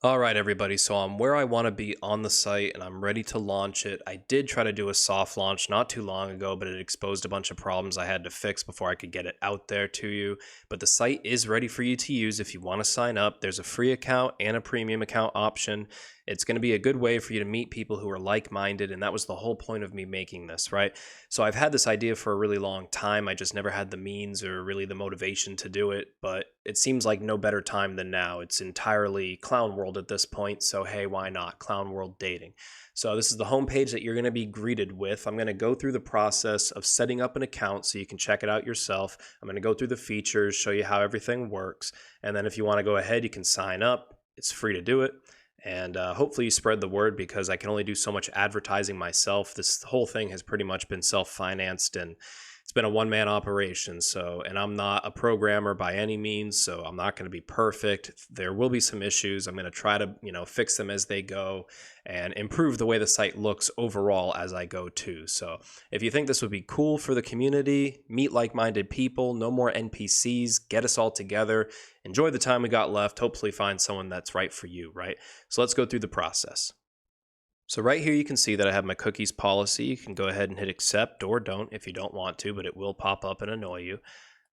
All right, everybody. So I'm where I want to be on the site and I'm ready to launch it. I did try to do a soft launch not too long ago, but it exposed a bunch of problems I had to fix before I could get it out there to you. But the site is ready for you to use if you want to sign up. There's a free account and a premium account option. It's going to be a good way for you to meet people who are like minded. And that was the whole point of me making this, right? So I've had this idea for a really long time. I just never had the means or really the motivation to do it. But it seems like no better time than now. It's entirely clown world at this point. So, hey, why not? Clown world dating. So, this is the homepage that you're going to be greeted with. I'm going to go through the process of setting up an account so you can check it out yourself. I'm going to go through the features, show you how everything works. And then, if you want to go ahead, you can sign up. It's free to do it. And hopefully you spread the word because I can only do so much advertising myself. This whole thing has pretty much been self-financed and it's been a one-man operation. So, and I'm not a programmer by any means, so I'm not going to be perfect. There will be some issues. I'm going to try to, fix them as they go and improve the way the site looks overall as I go too. So, if you think this would be cool for the community, meet like-minded people, no more NPCs, get us all together, enjoy the time we got left, hopefully find someone that's right for you, right? So let's go through the process. So right here you can see that I have my cookies policy. You can go ahead and hit accept or don't if you don't want to, but it will pop up and annoy you.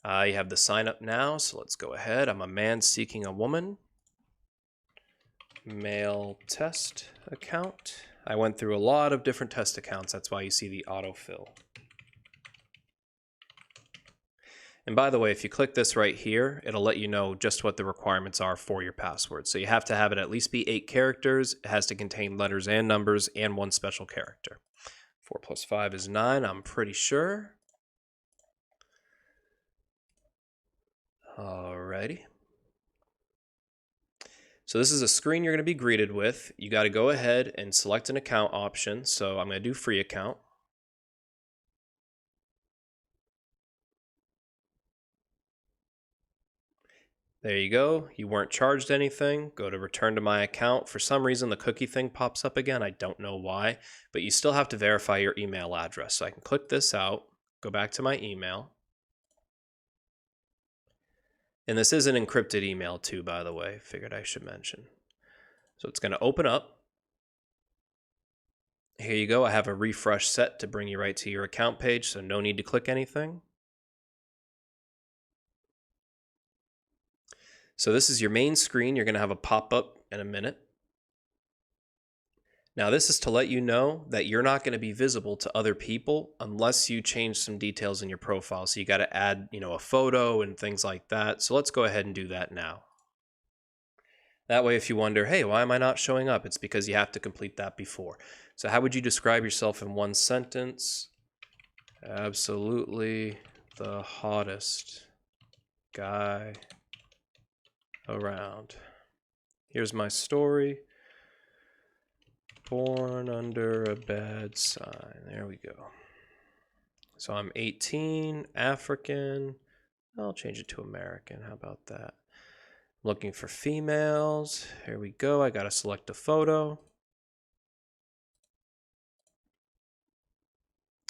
You have the sign up now, so let's go ahead. I'm a man seeking a woman. Male test account. I went through a lot of different test accounts. That's why you see the autofill. And by the way, if you click this right here, it'll let you know just what the requirements are for your password. So you have to have it at least be 8 characters. It has to contain letters and numbers and one special character. 4 plus 5 is 9, I'm pretty sure. Alrighty. So this is a screen you're going to be greeted with. You got to go ahead and select an account option. So I'm going to do free account. There you go. You weren't charged anything. Go to return to my account. For some reason, the cookie thing pops up again. I don't know why, but you still have to verify your email address. So I can click this out, go back to my email. And this is an encrypted email too, by the way. Figured I should mention. So it's going to open up. Here you go. I have a refresh set to bring you right to your account page, so no need to click anything. So this is your main screen. You're going to have a pop-up in a minute. Now this is to let you know that you're not going to be visible to other people unless you change some details in your profile. So you got to add, a photo and things like that. So let's go ahead and do that now. That way, if you wonder, hey, why am I not showing up? It's because you have to complete that before. So how would you describe yourself in one sentence? Absolutely the hottest guy around. Here's my story. Born under a bad sign. There we go. So I'm 18, African. I'll change it to American. How about that? Looking for females. Here we go. I got to select a photo.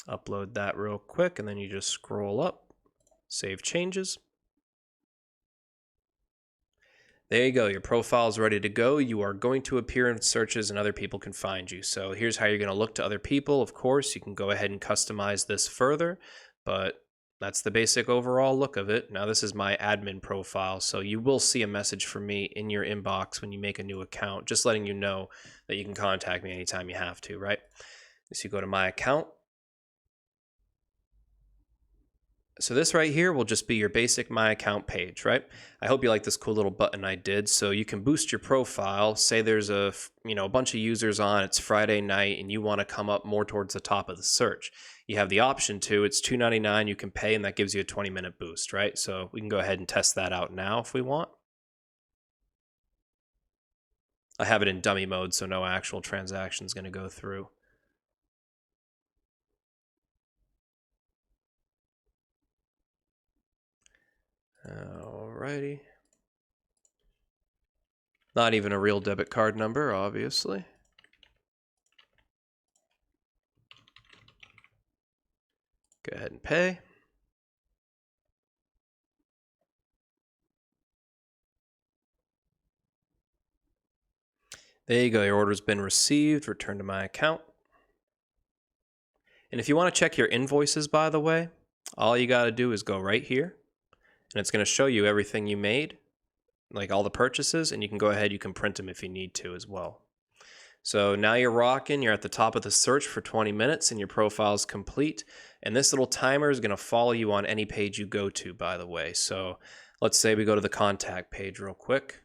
Upload that real quick, and then you just scroll up. Save changes. There you go. Your profile is ready to go. You are going to appear in searches and other people can find you. So here's how you're going to look to other people. Of course, you can go ahead and customize this further, but that's the basic overall look of it. Now, this is my admin profile, so you will see a message from me in your inbox when you make a new account, just letting you know that you can contact me anytime you have to, right? So you go to my account. So this right here will just be your basic My Account page, right? I hope you like this cool little button I did. So you can boost your profile. Say there's a bunch of users on, it's Friday night, and you want to come up more towards the top of the search. You have the option to. It's $2.99. You can pay, and that gives you a 20-minute boost, right? So we can go ahead and test that out now if we want. I have it in dummy mode, so no actual transaction is going to go through. Alrighty. Not even a real debit card number, obviously. Go ahead and pay. There you go. Your order's been received. Return to my account. And if you want to check your invoices, by the way, all you got to do is go right here, and it's going to show you everything you made, like all the purchases, and you can go ahead, you can print them if you need to as well. So now you're rocking, you're at the top of the search for 20 minutes and your profile is complete. And this little timer is going to follow you on any page you go to, by the way. So let's say we go to the contact page real quick.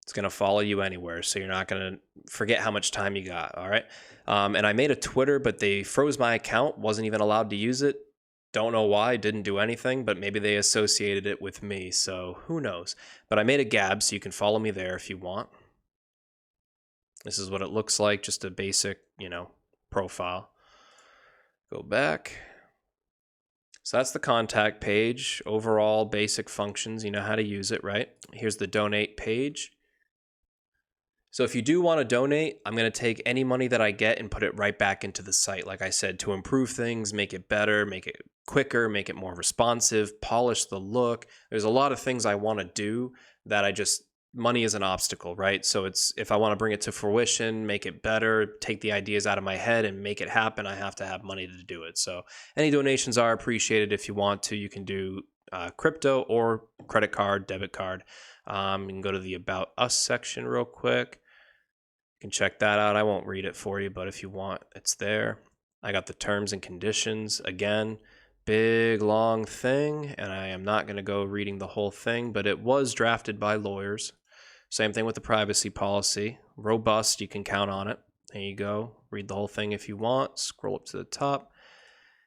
It's going to follow you anywhere, so you're not going to forget how much time you got, all right? And I made a Twitter, but they froze my account, wasn't even allowed to use it. Don't know why, didn't do anything, but maybe they associated it with me, so who knows. But I made a Gab, so you can follow me there if you want. This is what it looks like, just a basic, profile. Go back. So that's the contact page. Overall, basic functions, you know how to use it, right? Here's the donate page. So if you do want to donate, I'm going to take any money that I get and put it right back into the site, like I said, to improve things, make it better, make it quicker, make it more responsive, polish the look. There's a lot of things I want to do that money is an obstacle, right? So if I want to bring it to fruition, make it better, take the ideas out of my head and make it happen, I have to have money to do it. So any donations are appreciated. If you want to, you can do crypto or credit card, debit card. You can go to the About Us section real quick. You can check that out. I won't read it for you, but if you want, it's there. I got the terms and conditions. Again, big, long thing, and I am not going to go reading the whole thing, but it was drafted by lawyers. Same thing with the privacy policy. Robust, you can count on it. There you go. Read the whole thing if you want. Scroll up to the top.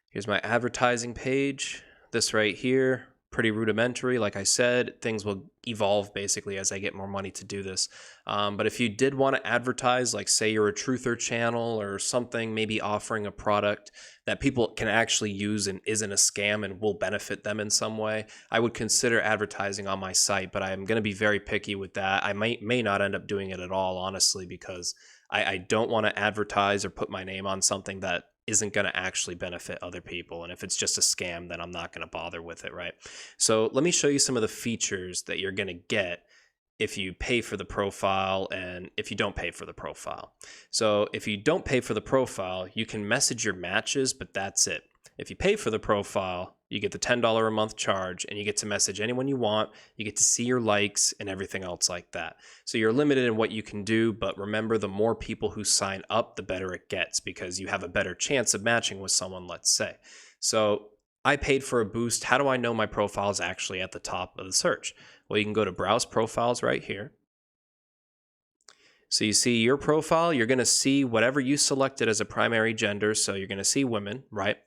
Here's my advertising page. This right here, pretty rudimentary. Like I said, things will evolve basically as I get more money to do this. But if you did want to advertise, like say you're a truther channel or something, maybe offering a product that people can actually use and isn't a scam and will benefit them in some way, I would consider advertising on my site, but I'm going to be very picky with that. I may not end up doing it at all, honestly, because I don't want to advertise or put my name on something that isn't going to actually benefit other people. And if it's just a scam, then I'm not going to bother with it, right? So let me show you some of the features that you're going to get if you pay for the profile and if you don't pay for the profile. So if you don't pay for the profile, you can message your matches, but that's it. If you pay for the profile, you get the $10 a month charge and you get to message anyone you want. You get to see your likes and everything else like that. So you're limited in what you can do, but remember, the more people who sign up, the better it gets because you have a better chance of matching with someone, let's say. So I paid for a boost. How do I know my profile is actually at the top of the search? Well, you can go to Browse Profiles right here. So you see your profile, you're going to see whatever you selected as a primary gender. So you're going to see women, right?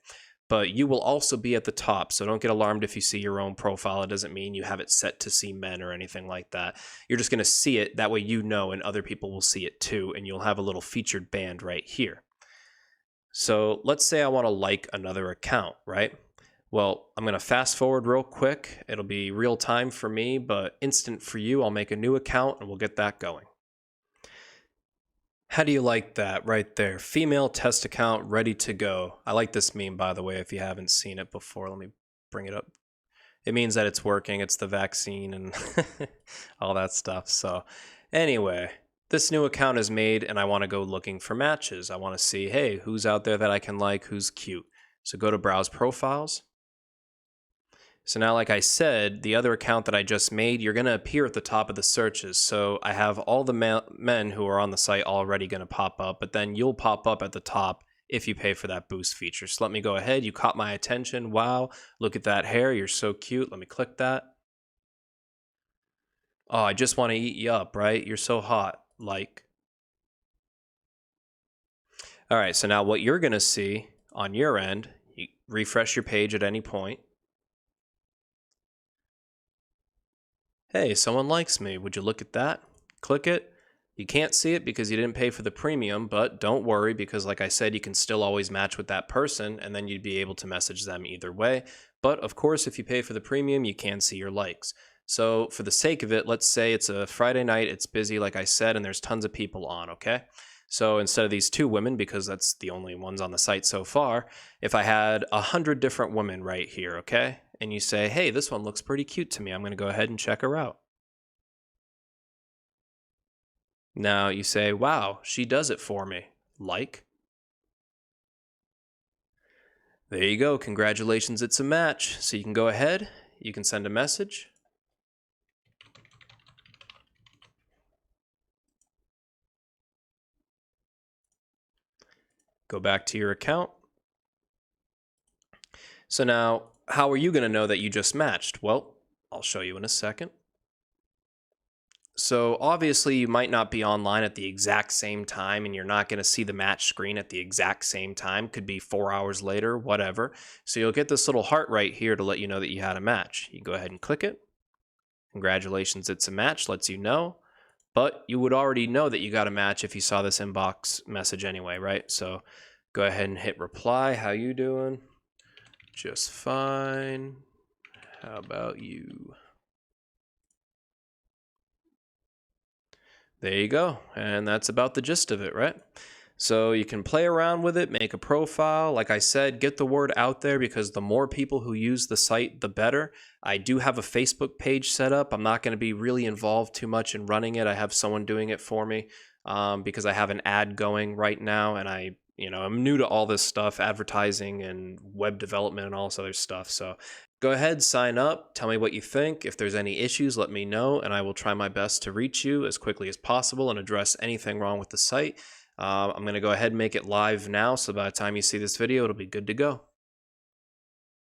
But you will also be at the top. So don't get alarmed if you see your own profile. It doesn't mean you have it set to see men or anything like that. You're just going to see it. That way you know, and other people will see it too. And you'll have a little featured band right here. So let's say I want to like another account, right? Well, I'm going to fast forward real quick. It'll be real time for me, but instant for you. I'll make a new account and we'll get that going. How do you like that right there? Female test account ready to go. I like this meme, by the way, if you haven't seen it before. Let me bring it up. It means that it's working. It's the vaccine and all that stuff. So anyway, this new account is made and I want to go looking for matches. I want to see, hey, who's out there that I can like, who's cute. So go to Browse Profiles. So now, like I said, the other account that I just made, you're going to appear at the top of the searches. So I have all the men who are on the site already going to pop up, but then you'll pop up at the top if you pay for that boost feature. So let me go ahead. You caught my attention. Wow, look at that hair. You're so cute. Let me click that. Oh, I just want to eat you up, right? You're so hot. Like. All right, so now what you're going to see on your end, you refresh your page at any point. Hey, someone likes me. Would you look at that? Click it. You can't see it because you didn't pay for the premium, but don't worry because like I said, you can still always match with that person and then you'd be able to message them either way. But of course, if you pay for the premium, you can see your likes. So for the sake of it, let's say it's a Friday night, it's busy like I said, and there's tons of people on, okay? So instead of these 2 women, because that's the only ones on the site so far, if I had 100 different women right here, okay? And you say, hey, this one looks pretty cute to me. I'm going to go ahead and check her out. Now you say, wow, she does it for me. Like. There you go. Congratulations, it's a match. So you can go ahead, you can send a message. Go back to your account. So now, how are you going to know that you just matched? Well, I'll show you in a second. So obviously you might not be online at the exact same time and you're not going to see the match screen at the exact same time. Could be 4 hours later, whatever. So you'll get this little heart right here to let you know that you had a match. You go ahead and click it. Congratulations, it's a match, lets you know. But you would already know that you got a match if you saw this inbox message anyway, right? So go ahead and hit reply. How you doing? Just fine. How about you? There you go. And that's about the gist of it, right? So you can play around with it, make a profile. Like I said, get the word out there because the more people who use the site, the better. I do have a Facebook page set up. I'm not going to be really involved too much in running it. I have someone doing it for me because I have an ad going right now and I'm new to all this stuff, advertising and web development and all this other stuff. So go ahead, sign up, tell me what you think. If there's any issues, let me know, and I will try my best to reach you as quickly as possible and address anything wrong with the site. I'm going to go ahead and make it live now, so by the time you see this video, it'll be good to go.